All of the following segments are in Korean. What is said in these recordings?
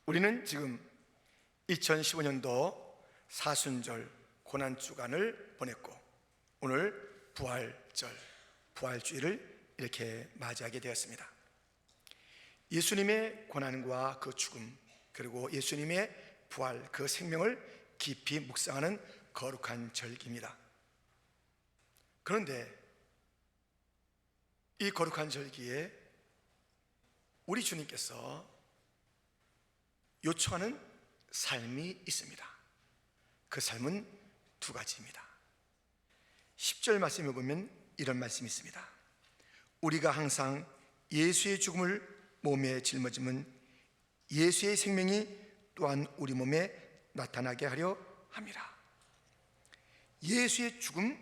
우리는 지금 2015년도 사순절 고난주간을 보냈고 오늘 부활절, 부활주일을 이렇게 맞이하게 되었습니다. 예수님의 고난과 그 죽음, 그리고 예수님의 부활, 그 생명을 깊이 묵상하는 거룩한 절기입니다. 그런데 이 거룩한 절기에 우리 주님께서 요청하는 삶이 있습니다. 그 삶은 두 가지입니다. 10절 말씀에 보면 이런 말씀이 있습니다. 우리가 항상 예수의 죽음을 몸에 짊어지면 예수의 생명이 또한 우리 몸에 나타나게 하려 함이라. 예수의 죽음,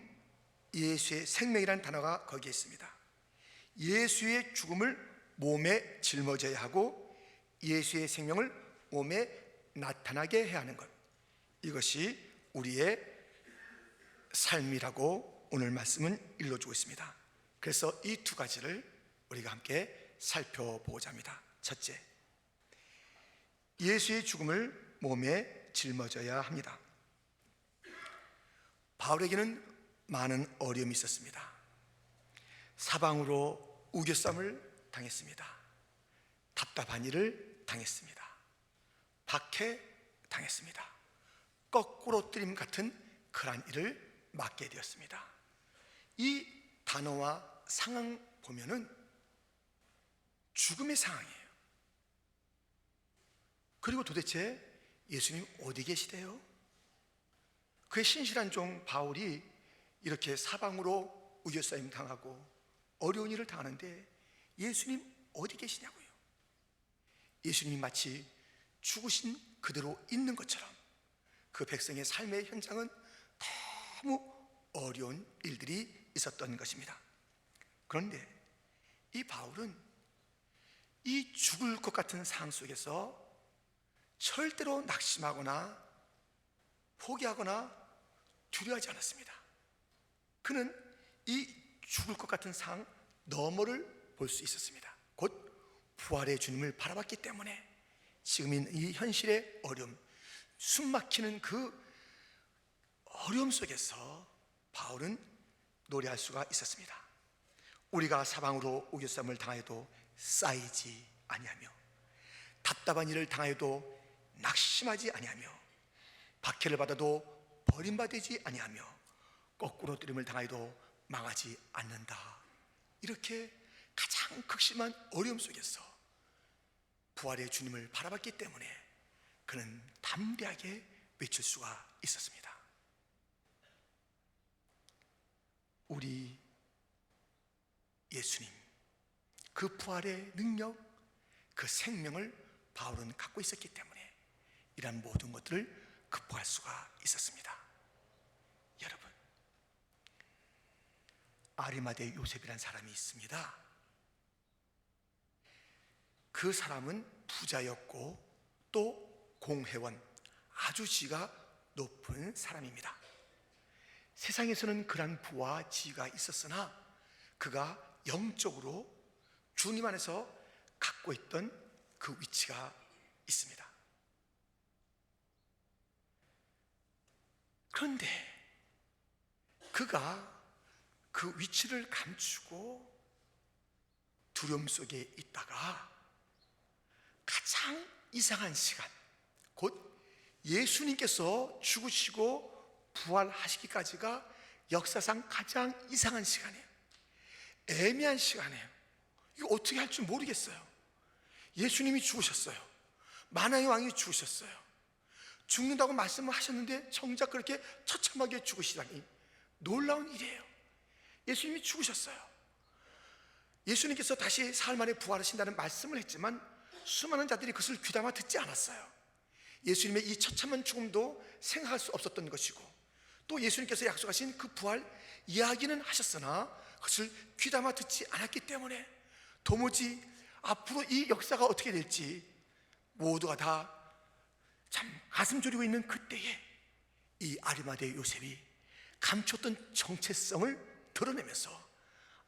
예수의 생명이라는 단어가 거기에 있습니다. 예수의 죽음을 몸에 짊어져야 하고 예수의 생명을 몸에 나타나게 해야 하는 것, 이것이 우리의 삶이라고 오늘 말씀은 일러주고 있습니다. 그래서 이 두 가지를 우리가 함께 살펴보고자 합니다. 첫째, 예수의 죽음을 몸에 짊어져야 합니다. 바울에게는 많은 어려움이 있었습니다. 사방으로 우겨쌈을 당했습니다. 답답한 일을 당했습니다. 박해당했습니다. 거꾸로 뜨림 같은 그러한 일을 맡게 되었습니다. 이 단어와 상황 보면은 죽음의 상황이에요. 그리고 도대체 예수님 어디 계시대요? 그의 신실한 종 바울이 이렇게 사방으로 우겨싸임 당하고 어려운 일을 당하는데 예수님 어디 계시냐고요. 예수님이 마치 죽으신 그대로 있는 것처럼 그 백성의 삶의 현장은 너무 어려운 일들이 있었던 것입니다. 그런데 이 바울은 이 죽을 것 같은 상황 속에서 절대로 낙심하거나 포기하거나 두려워하지 않았습니다. 그는 이 죽을 것 같은 상황 너머를 볼 수 있었습니다. 곧 부활의 주님을 바라봤기 때문에 지금 이 현실의 어려움, 숨막히는 그 어려움 속에서 바울은 노래할 수가 있었습니다. 우리가 사방으로 우겨쌈을 당하여도 쌓이지 아니하며 답답한 일을 당하여도 낙심하지 아니하며 박해를 받아도 버림받지 아니하며 거꾸로 뜨림을 당하여도 망하지 않는다. 이렇게 가장 극심한 어려움 속에서 부활의 주님을 바라봤기 때문에 그는 담대하게 외칠 수가 있었습니다. 우리 예수님, 그 부활의 능력, 그 생명을 바울은 갖고 있었기 때문에 이러한 모든 것들을 극복할 수가 있었습니다. 여러분, 아리마대 요셉이라는 사람이 있습니다. 그 사람은 부자였고 또 공회원, 아주 지위가 높은 사람입니다. 세상에서는 그러한 부와 지위가 있었으나 그가 영적으로 주님 안에서 갖고 있던 그 위치가 있습니다. 그런데 그가 그 위치를 감추고 두려움 속에 있다가 가장 이상한 시간, 곧 예수님께서 죽으시고 부활하시기까지가 역사상 가장 이상한 시간이에요. 애매한 시간이에요. 이거 어떻게 할 줄 모르겠어요. 예수님이 죽으셨어요. 만왕의 왕이 죽으셨어요. 죽는다고 말씀을 하셨는데 정작 그렇게 처참하게 죽으시다니 놀라운 일이에요. 예수님이 죽으셨어요. 예수님께서 다시 사흘 만에 부활하신다는 말씀을 했지만 수많은 자들이 그것을 귀담아 듣지 않았어요. 예수님의 이 처참한 죽음도 생각할 수 없었던 것이고 또 예수님께서 약속하신 그 부활 이야기는 하셨으나 그것을 귀담아 듣지 않았기 때문에 도무지 앞으로 이 역사가 어떻게 될지 모두가 다 참 가슴 졸이고 있는 그때에 이 아리마대 요셉이 감췄던 정체성을 드러내면서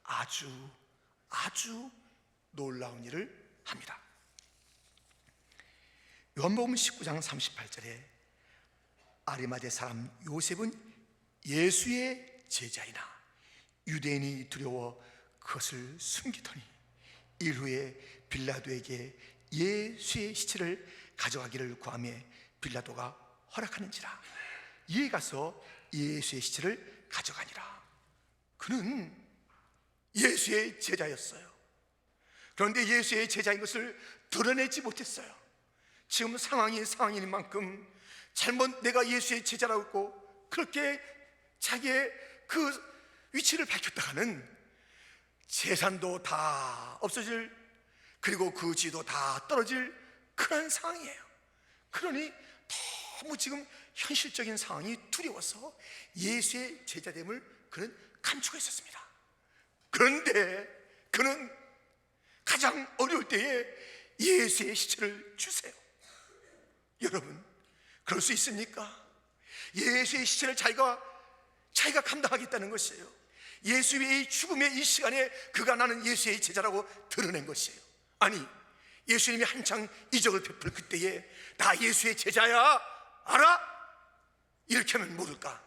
아주 놀라운 일을 합니다. 요한복음 19장 38절에 아리마대 사람 요셉은 예수의 제자이나 유대인이 두려워 그것을 숨기더니 일 후에 빌라도에게 예수의 시체를 가져가기를 구하며 빌라도가 허락하는지라 이에 가서 예수의 시체를 가져가니라. 그는 예수의 제자였어요. 그런데 예수의 제자인 것을 드러내지 못했어요. 지금 상황인 만큼 잘못 내가 예수의 제자라고 했고 그렇게 자기의 그 위치를 밝혔다가는 재산도 다 없어질, 그리고 그 지도 다 떨어질 그런 상황이에요. 그러니 너무 지금 현실적인 상황이 두려워서 예수의 제자됨을 그는 감추고 있었습니다. 그런데 그는 가장 어려울 때에 예수의 시체를 주세요. 여러분, 그럴 수 있습니까? 예수의 시체를 자기가 감당하겠다는 것이에요. 예수의 죽음의 이 시간에 그가 나는 예수의 제자라고 드러낸 것이에요. 아니, 예수님이 한창 이적을 베풀 그때에 나 예수의 제자야 알아? 이렇게 하면 모를까?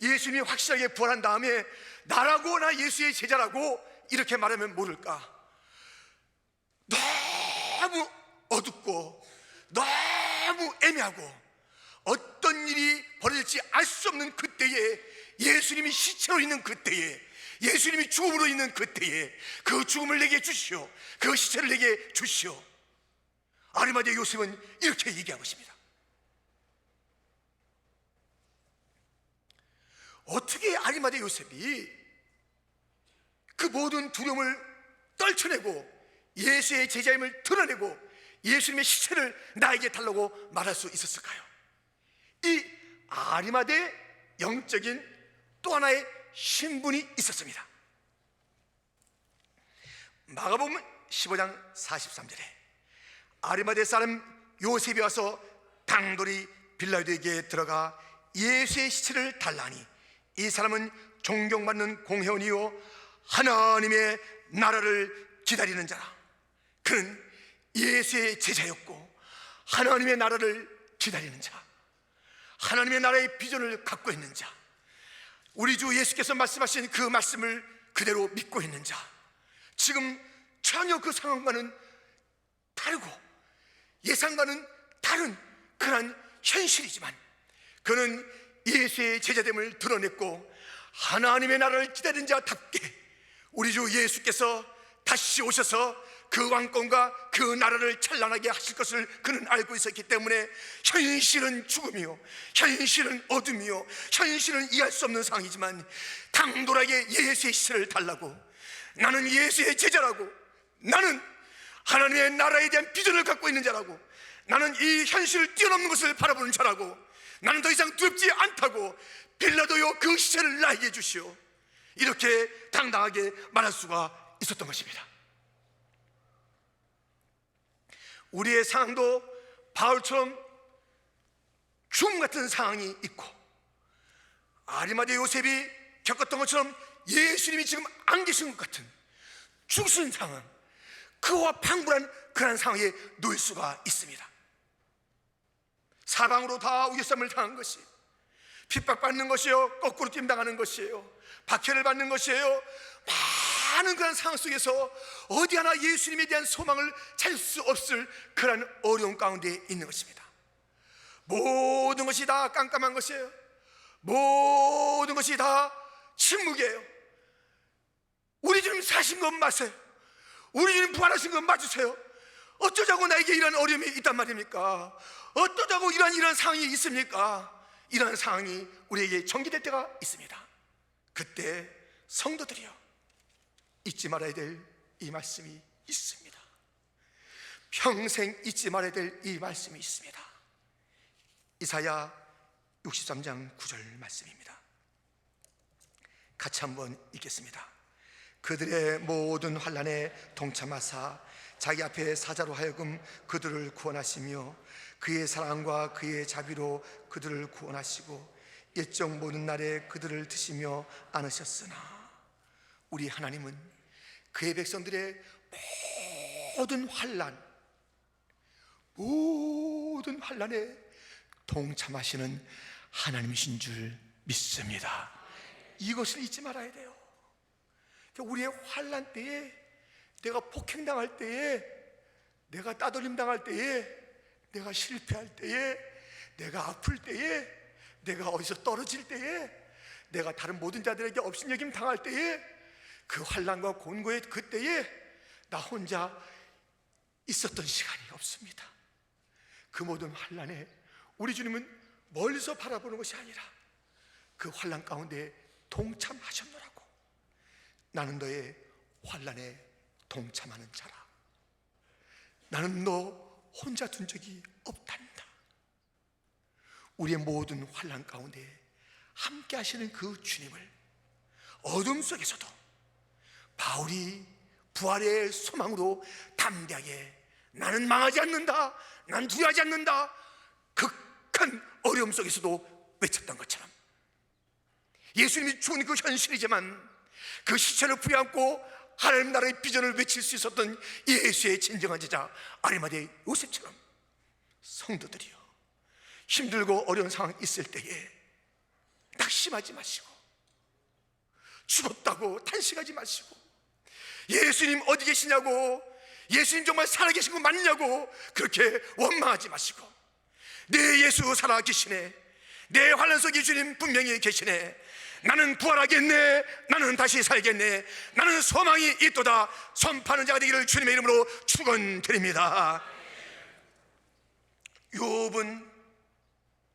예수님이 확실하게 부활한 다음에 나라고 나 예수의 제자라고 이렇게 말하면 모를까? 너무 어둡고 너무 애매하고 어떤 일이 벌어질지 알 수 없는 그때에, 예수님이 시체로 있는 그때에, 예수님이 죽음으로 있는 그때에 그 죽음을 내게 주시오, 그 시체를 내게 주시오. 아리마대 요셉은 이렇게 얘기한 것입니다. 어떻게 아리마대 요셉이 그 모든 두려움을 떨쳐내고 예수의 제자임을 드러내고 예수님의 시체를 나에게 달라고 말할 수 있었을까요? 이 아리마대의 영적인 또 하나의 신분이 있었습니다. 마가복음 15장 43절에 아리마대 사람 요셉이 와서 당돌이 빌라도에게 들어가 예수의 시체를 달라니 이 사람은 존경받는 공회원이요 하나님의 나라를 기다리는 자라. 그는 예수의 제자였고 하나님의 나라를 기다리는 자, 하나님의 나라의 비전을 갖고 있는 자, 우리 주 예수께서 말씀하신 그 말씀을 그대로 믿고 있는 자, 지금 전혀 그 상황과는 다르고 예상과는 다른 그런 현실이지만 그는 예수의 제자됨을 드러냈고 하나님의 나라를 기다리는 자답게 우리 주 예수께서 다시 오셔서 그 왕권과 그 나라를 찬란하게 하실 것을 그는 알고 있었기 때문에 현실은 죽음이요, 현실은 어둠이요, 현실은 이해할 수 없는 상황이지만 당돌하게 예수의 시체를 달라고, 나는 예수의 제자라고, 나는 하나님의 나라에 대한 비전을 갖고 있는 자라고, 나는 이 현실을 뛰어넘는 것을 바라보는 자라고, 나는 더 이상 두렵지 않다고, 빌라도요 그 시체를 나에게 주시오, 이렇게 당당하게 말할 수가 있었던 것입니다. 우리의 상황도 바울처럼 죽음 같은 상황이 있고 아리마대 요셉이 겪었던 것처럼 예수님이 지금 안 계신 것 같은 죽으신 상황, 그와 방불한 그런 상황에 놓일 수가 있습니다. 사방으로 다 우겨쌈을 당한 것이, 핍박받는 것이요, 거꾸로 뛴당하는 것이에요, 박해를 받는 것이에요. 많은 그런 상황 속에서 어디 하나 예수님에 대한 소망을 찾을 수 없을 그런 어려운 가운데 있는 것입니다. 모든 것이 다 깜깜한 것이에요. 모든 것이 다 침묵이에요. 우리 주님 사신 것 맞아요. 우리 주님 부활하신 것 맞으세요. 어쩌자고 나에게 이런 어려움이 있단 말입니까? 어쩌자고 이런 상황이 있습니까? 이런 상황이 우리에게 전개될 때가 있습니다. 그때 성도들이요, 잊지 말아야 될 이 말씀이 있습니다. 평생 잊지 말아야 될 이 말씀이 있습니다. 이사야 63장 9절 말씀입니다. 같이 한번 읽겠습니다. 그들의 모든 환난에 동참하사 자기 앞에 사자로 하여금 그들을 구원하시며 그의 사랑과 그의 자비로 그들을 구원하시고 옛적 모든 날에 그들을 드시며 안으셨으나, 우리 하나님은 그의 백성들의 모든 환난, 모든 모든 환난에 동참하시는 하나님이신 줄 믿습니다. 이것을 잊지 말아야 돼요. 우리의 환난 때에, 내가 폭행당할 때에, 내가 따돌림 당할 때에, 내가 실패할 때에, 내가 아플 때에, 내가 어디서 떨어질 때에, 내가 다른 모든 자들에게 업신여김 당할 때에, 그 환난과 곤고의 그때에 나 혼자 있었던 시간이 없습니다. 그 모든 환난에 우리 주님은 멀리서 바라보는 것이 아니라 그 환난 가운데 동참하셨노라고. 나는 너의 환난에 동참하는 자라. 나는 너 혼자 둔 적이 없단다. 우리의 모든 환난 가운데 함께 하시는 그 주님을 어둠 속에서도 바울이 부활의 소망으로 담대하게 나는 망하지 않는다, 난 두려워하지 않는다, 극한 어려움 속에서도 외쳤던 것처럼 예수님이 죽은 그 현실이지만 그 시체를 부여안고 하나님 나라의 비전을 외칠 수 있었던 예수의 진정한 제자 아리마대 요셉처럼 성도들이요, 힘들고 어려운 상황 있을 때에 낙심하지 마시고 죽었다고 탄식하지 마시고 예수님 어디 계시냐고, 예수님 정말 살아계신 거 맞냐고 그렇게 원망하지 마시고, 내 예수 살아계시네, 내 환난 속에 주님 분명히 계시네, 나는 부활하겠네, 나는 다시 살겠네, 나는 소망이 있도다 선포하는 자가 되기를 주님의 이름으로 축원드립니다. 욥은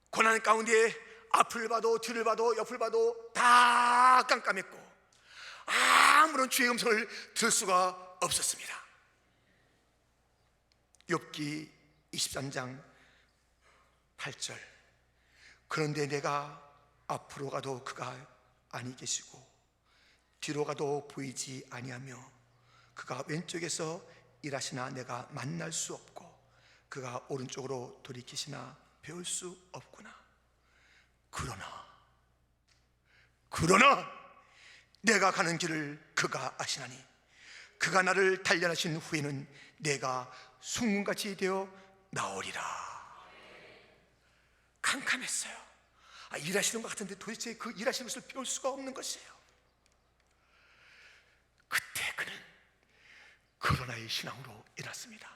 고난 가운데 앞을 봐도 뒤를 봐도 옆을 봐도 다 깜깜했고 아무런 주의 음성을 들을 수가 없었습니다. 욥기 23장 8절, 그런데 내가 앞으로 가도 그가 아니 계시고 뒤로 가도 보이지 아니하며 그가 왼쪽에서 일하시나 내가 만날 수 없고 그가 오른쪽으로 돌이키시나 배울 수 없구나. 그러나 내가 가는 길을 그가 아시나니 그가 나를 단련하신 후에는 내가 숭문같이 되어 나오리라. 캄캄했어요. 일하시는 것 같은데 도대체 그 일하시는 것을 배울 수가 없는 것이에요. 그때 그는 그러나의 신앙으로 일었습니다.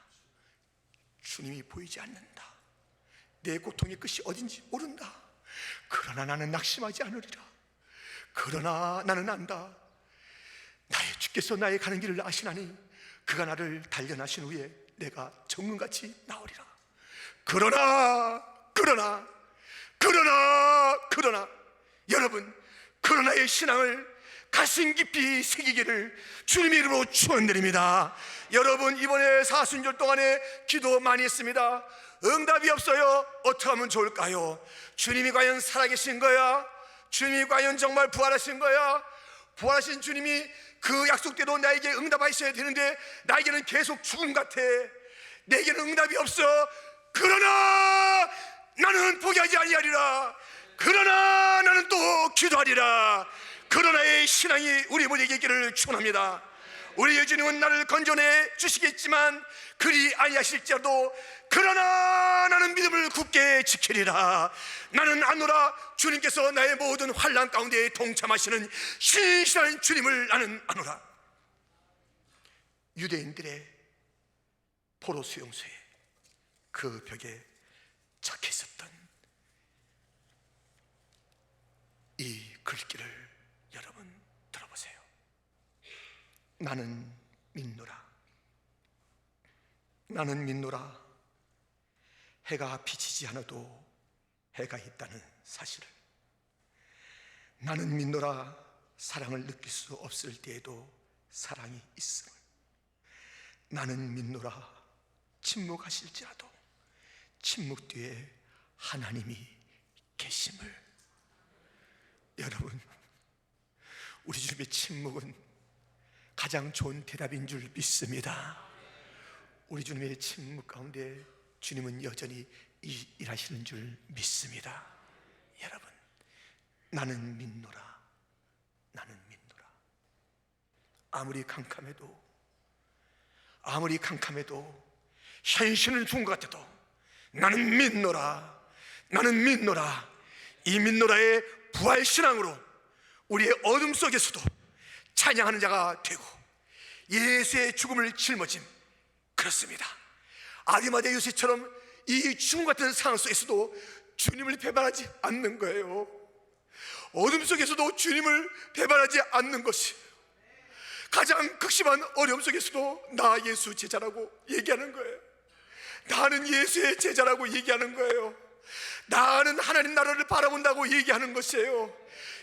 주님이 보이지 않는다, 내 고통의 끝이 어딘지 모른다, 그러나 나는 낙심하지 않으리라. 그러나 나는 안다, 나의 주께서 나의 가는 길을 아시나니 그가 나를 단련하신 후에 내가 정금같이 나오리라. 그러나 여러분, 그러나의 신앙을 가슴 깊이 새기기를 주님의 이름으로 축원드립니다. 여러분, 이번에 사순절 동안에 기도 많이 했습니다. 응답이 없어요. 어떻게 하면 좋을까요? 주님이 과연 살아계신 거야? 주님이 과연 정말 부활하신 거야? 부활하신 주님이 그 약속대로 나에게 응답하셔야 되는데 나에게는 계속 죽음 같아. 내게는 응답이 없어. 그러나 나는 포기하지 아니하리라. 그러나 나는 또 기도하리라. 그러나의 신앙이 우리 모두에게 있기를 축원합니다. 우리 예수님은 나를 건져내 주시겠지만 그리 아니하실지라도 그러나 나는 믿음을 굳게 지키리라. 나는 아노라, 주님께서 나의 모든 환난 가운데 동참하시는 신실한 주님을 나는 아노라. 유대인들의 포로 수용소에 그 벽에 적혀 있었던 이 글귀를 여러분 들어보세요. 나는 믿노라. 해가 비치지 않아도 해가 있다는 사실을. 나는 믿노라. 사랑을 느낄 수 없을 때에도 사랑이 있음을. 나는 믿노라. 침묵하실지라도 침묵 뒤에 하나님이 계심을. 여러분, 우리 주님의 침묵은 가장 좋은 대답인 줄 믿습니다. 우리 주님의 침묵 가운데 주님은 여전히 일하시는 줄 믿습니다. 여러분, 나는 믿노라. 아무리 캄캄해도 현실은 좋은 것 같아도 나는 믿노라. 나는 믿노라. 이 믿노라의 부활신앙으로 우리의 어둠 속에서도 찬양하는 자가 되고 예수의 죽음을 짊어짐. 그렇습니다. 아리마대 요셉처럼 이 죽음 같은 상황 속에서도 주님을 배반하지 않는 거예요. 어둠 속에서도 주님을 배반하지 않는 것이 가장 극심한 어려움 속에서도 나 예수 제자라고 얘기하는 거예요. 나는 예수의 제자라고 얘기하는 거예요. 나는 하나님 나라를 바라본다고 얘기하는 것이에요.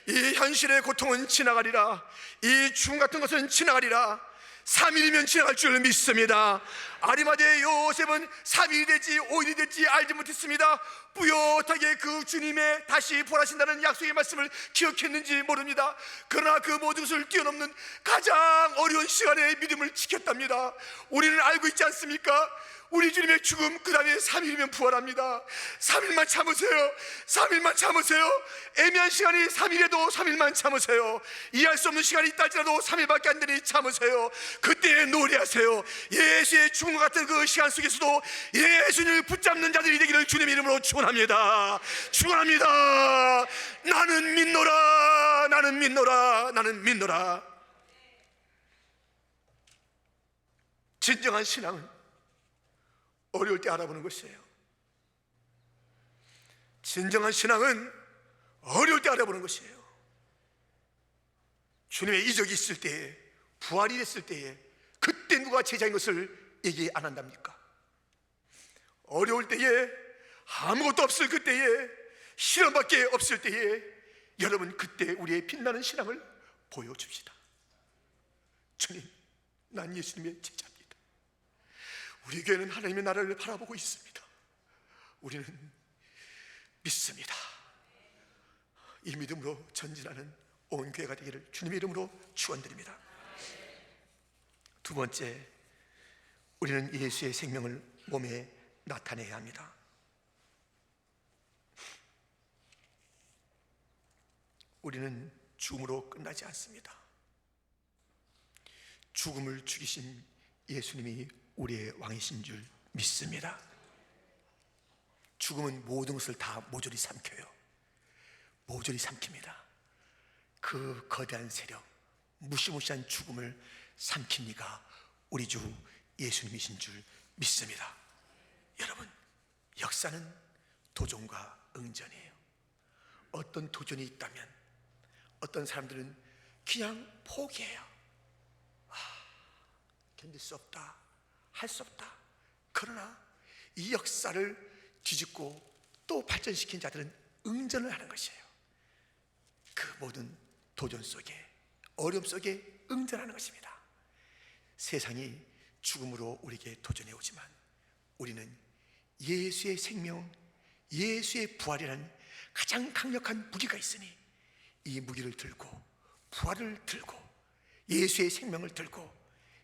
이 현실의 고통은 지나가리라. 이 죽음 같은 것은 지나가리라. 3일이면 지나갈 줄 믿습니다. 아리마대 요셉은 3일이 될지 5일이 될지 알지 못했습니다. 뿌옇하게 그 주님의 다시 부활하신다는 약속의 말씀을 기억했는지 모릅니다. 그러나 그 모든 것을 뛰어넘는 가장 어려운 시간에 믿음을 지켰답니다. 우리는 알고 있지 않습니까? 우리 주님의 죽음, 그 다음에 3일이면 부활합니다. 3일만 참으세요. 3일만 참으세요. 애매한 시간이 3일에도 3일만 참으세요. 이해할 수 없는 시간이 있다 할지라도 3일밖에 안 되니 참으세요. 그때 노래하세요. 예수의 죽음 같은 그 시간 속에서도 예수님을 붙잡는 자들이 되기를 주님의 이름으로 축원합니다. 축원합니다. 나는 믿노라. 나는 믿노라. 나는 믿노라. 진정한 신앙은 어려울 때 알아보는 것이에요. 진정한 신앙은 어려울 때 알아보는 것이에요. 주님의 이적이 있을 때에, 부활이 됐을 때에, 그때 누가 제자인 것을 얘기 안 한답니까? 어려울 때에, 아무것도 없을 그때에, 시련밖에 없을 때에 여러분, 그때 우리의 빛나는 신앙을 보여줍시다. 주님, 난 예수님의 제자입니다. 우리 교회는 하나님의 나라를 바라보고 있습니다. 우리는 믿습니다. 이 믿음으로 전진하는 온 교회가 되기를 주님의 이름으로 축원드립니다. 두 번째, 우리는 예수의 생명을 몸에 나타내야 합니다. 우리는 죽음으로 끝나지 않습니다. 죽음을 죽이신 예수님이 우리의 왕이신 줄 믿습니다. 죽음은 모든 것을 다 모조리 삼켜요. 모조리 삼킵니다. 그 거대한 세력, 무시무시한 죽음을 삼킨 이가 우리 주 예수님이신 줄 믿습니다. 여러분, 역사는 도전과 응전이에요. 어떤 도전이 있다면 어떤 사람들은 그냥 포기해요. 견딜 수 없다, 할 수 없다. 그러나 이 역사를 뒤집고 또 발전시킨 자들은 응전을 하는 것이에요. 그 모든 도전 속에, 어려움 속에 응전하는 것입니다. 세상이 죽음으로 우리에게 도전해 오지만 우리는 예수의 생명, 예수의 부활이라는 가장 강력한 무기가 있으니 이 무기를 들고, 부활을 들고, 예수의 생명을 들고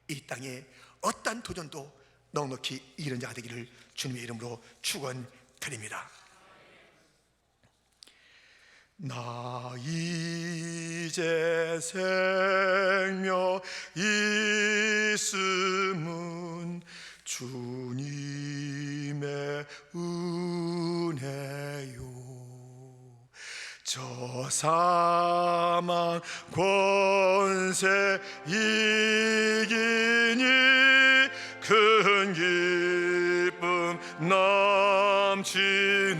이 땅에 어떠한 도전도 넉넉히 이기는 자가 되기를 주님의 이름으로 축원드립니다. 나 이제 생명 있음은 주님의 은혜요. 저 사망 권세 이기니 큰 기쁨 넘치네.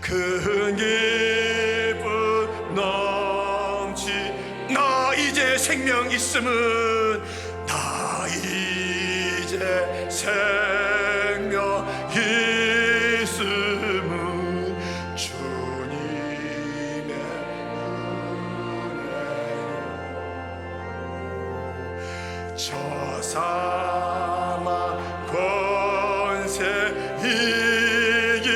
큰 기쁨 넘치. 나 이제 생명 있음은, 나 이제 생명 있음은 주님의 은혜요. 저 사망 권세 이기니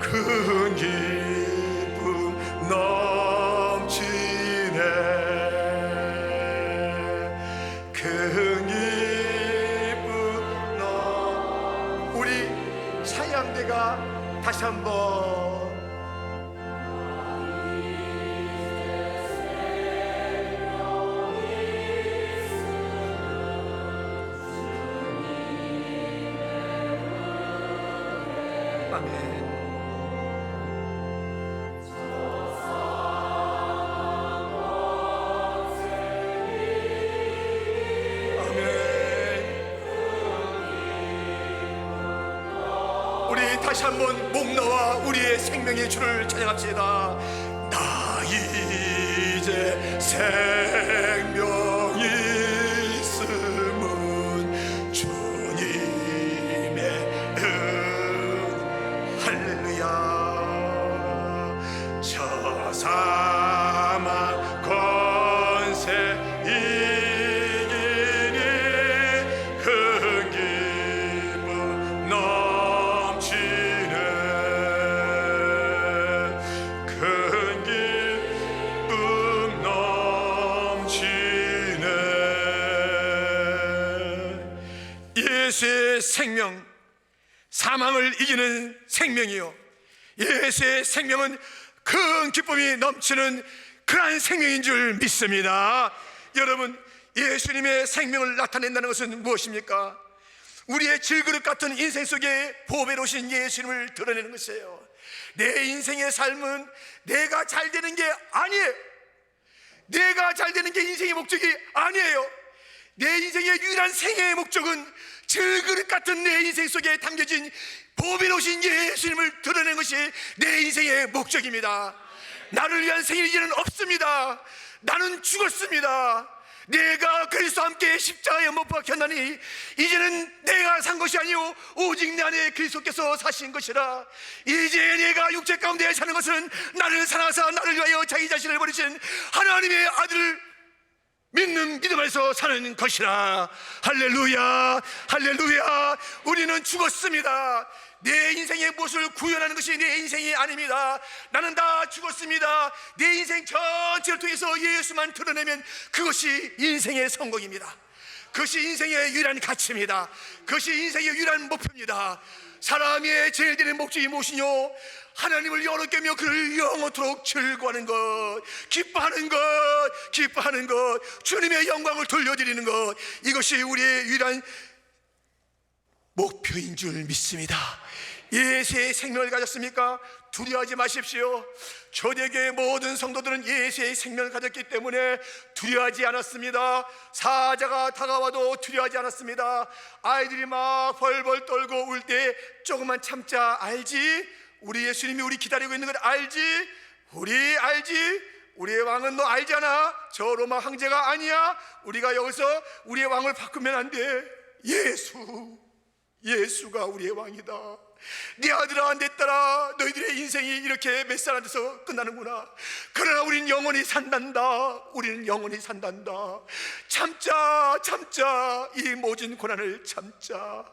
큰 기쁨 넘치네. 큰 기쁨 우리 찬양대가 다시 한번 아멘. 우리 다시 한번 목 놓아 우리의 생명의 주를 찬양합시다. 나 이제 생명이 있음은 주님의 은. 할렐루야. 저 사망 권세 이기니 큰 기쁨 넘치네. 큰 기쁨 넘치네. 예수의 생명, 사망을 이기는 생명이요, 예수의 생명은 큰 기쁨이 넘치는 그러한 생명인 줄 믿습니다. 여러분, 예수님의 생명을 나타낸다는 것은 무엇입니까? 우리의 질그릇 같은 인생 속에 보배로우신 예수님을 드러내는 것이에요. 내 인생의 삶은 내가 잘 되는 게 아니에요. 내가 잘 되는 게 인생의 목적이 아니에요. 내 인생의 유일한 생애의 목적은 질그릇 같은 내 인생 속에 담겨진 보배로우신 예수님을 드러내는 것이 내 인생의 목적입니다. 나를 위한 생일이 이제는 없습니다. 나는 죽었습니다. 내가 그리스도와 함께 십자가에 못 박혔나니 이제는 내가 산 것이 아니오 오직 내 안에 그리스도께서 사신 것이라. 이제 내가 육체 가운데 사는 것은 나를 사랑하사 나를 위하여 자기 자신을 버리신 하나님의 아들을 믿는 믿음 안에서 사는 것이라. 할렐루야, 할렐루야. 우리는 죽었습니다. 내 인생의 무엇을 구현하는 것이 내 인생이 아닙니다. 나는 다 죽었습니다. 내 인생 전체를 통해서 예수만 드러내면 그것이 인생의 성공입니다. 그것이 인생의 유일한 가치입니다. 그것이 인생의 유일한 목표입니다. 사람의 제일 되는 목적이 무엇이뇨? 하나님을 영원케 하며 그를 영원토록 즐거워하는 것, 기뻐하는 것, 기뻐하는 것, 주님의 영광을 돌려드리는 것, 이것이 우리의 유일한 목표인 줄 믿습니다. 예수의 생명을 가졌습니까? 두려워하지 마십시오. 초대교회 모든 성도들은 예수의 생명을 가졌기 때문에 두려워하지 않았습니다. 사자가 다가와도 두려워하지 않았습니다. 아이들이 막 벌벌 떨고 울 때 조금만 참자. 알지? 우리 예수님이 우리 기다리고 있는 걸 알지? 우리 알지? 우리의 왕은 너 알잖아. 저 로마 황제가 아니야. 우리가 여기서 우리의 왕을 바꾸면 안 돼. 예수가 우리의 왕이다. 네 아들아, 내 딸아, 너희들의 인생이 이렇게 몇 살 안 돼서 끝나는구나. 그러나 우린 영원히 산단다. 우리는 영원히 산단다. 참자, 이 모든 고난을 참자.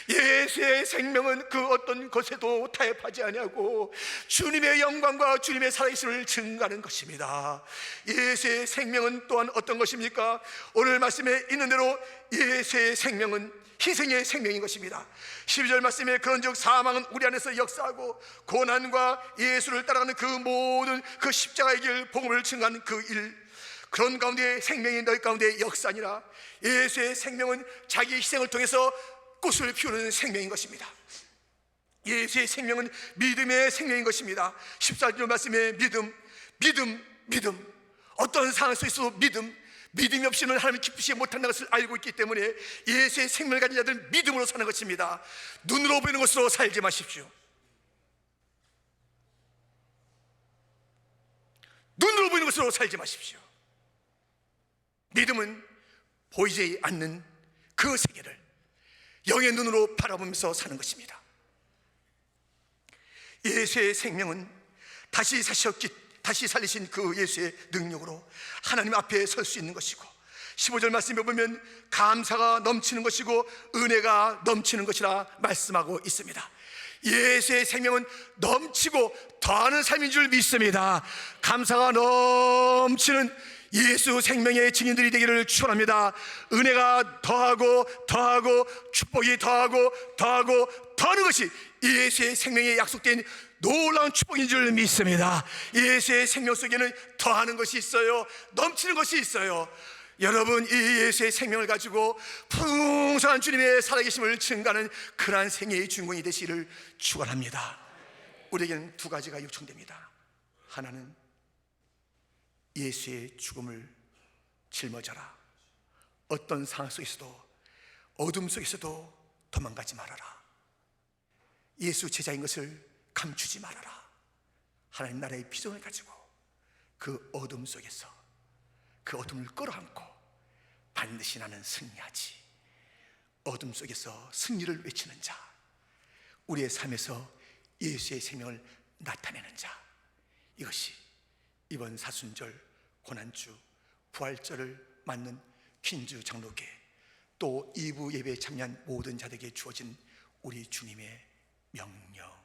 예수의 생명은 그 어떤 것에도 타협하지 아니하고 주님의 영광과 주님의 살아있음을 증가하는 것입니다. 예수의 생명은 또한 어떤 것입니까? 오늘 말씀에 있는 대로 예수의 생명은 희생의 생명인 것입니다. 12절 말씀에 그런즉 사망은 우리 안에서 역사하고 고난과 예수를 따라가는 그 모든 그 십자가의 길 복음을 증가하는 그 일, 그런 가운데 생명이 너희 가운데 역사니라. 예수의 생명은 자기 희생을 통해서 꽃을 피우는 생명인 것입니다. 예수의 생명은 믿음의 생명인 것입니다. 14절 말씀에 믿음, 어떤 상황 속에서도 믿음이 없이는 하나님을 기쁘시 못한다는 것을 알고 있기 때문에 예수의 생명을 가진 자들은 믿음으로 사는 것입니다. 눈으로 보이는 것으로 살지 마십시오. 눈으로 보이는 것으로 살지 마십시오. 믿음은 보이지 않는 그 세계를 영의 눈으로 바라보면서 사는 것입니다. 예수의 생명은 다시 살리신 그 예수의 능력으로 하나님 앞에 설 수 있는 것이고, 15절 말씀에 보면 감사가 넘치는 것이고 은혜가 넘치는 것이라 말씀하고 있습니다. 예수의 생명은 넘치고 더하는 삶인 줄 믿습니다. 감사가 넘치는 예수 생명의 증인들이 되기를 축원합니다. 은혜가 더하고 축복이 더하고 더하는 것이 예수의 생명에 약속된 놀라운 축복인 줄 믿습니다. 예수의 생명 속에는 더하는 것이 있어요. 넘치는 것이 있어요. 여러분, 이 예수의 생명을 가지고 풍성한 주님의 살아계심을 증가하는 그러한 생애의 주인공이 되시기를 축원합니다. 우리에게는 두 가지가 요청됩니다. 하나는 예수의 죽음을 짊어져라. 어떤 상황 속에서도, 어둠 속에서도 도망가지 말아라. 예수 제자인 것을 감추지 말아라. 하나님 나라의 비전을 가지고 그 어둠 속에서 그 어둠을 끌어안고 반드시 나는 승리하지. 어둠 속에서 승리를 외치는 자, 우리의 삶에서 예수의 생명을 나타내는 자, 이것이 이번 사순절, 고난주, 부활절을 맞는 퀸즈 장로교, 또 2부 예배에 참여한 모든 자들에게 주어진 우리 주님의 명령